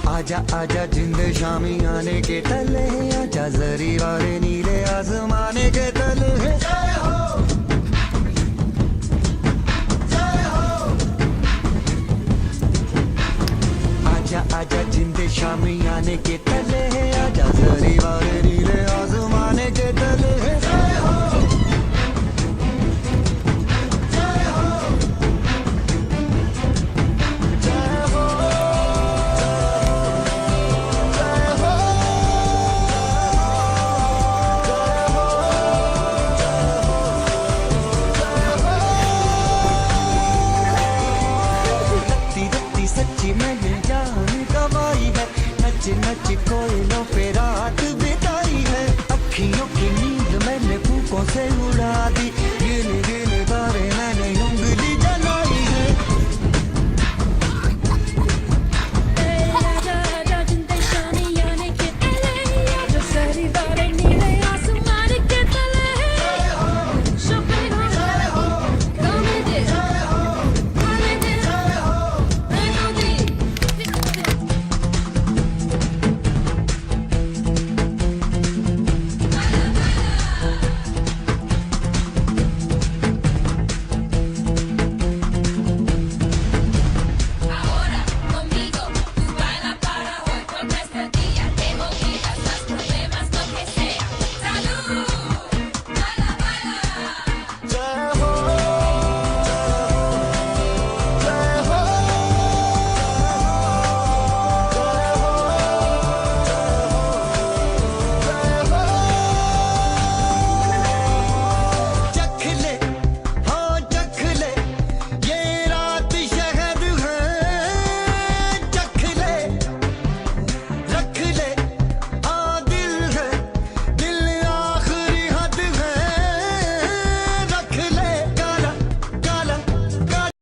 आजा आजा जिंद शामी आने के तले, आजा जरी वाले नीले आसमाने के तले। जय हो, जय हो। आजा आजा जिंद शामी आने के तले, आजा जरी वाले नीले आसमाने के तले। जय हो, जय हो, जय हो। सच्ची मैंने जान गवाई है, नच नच कोई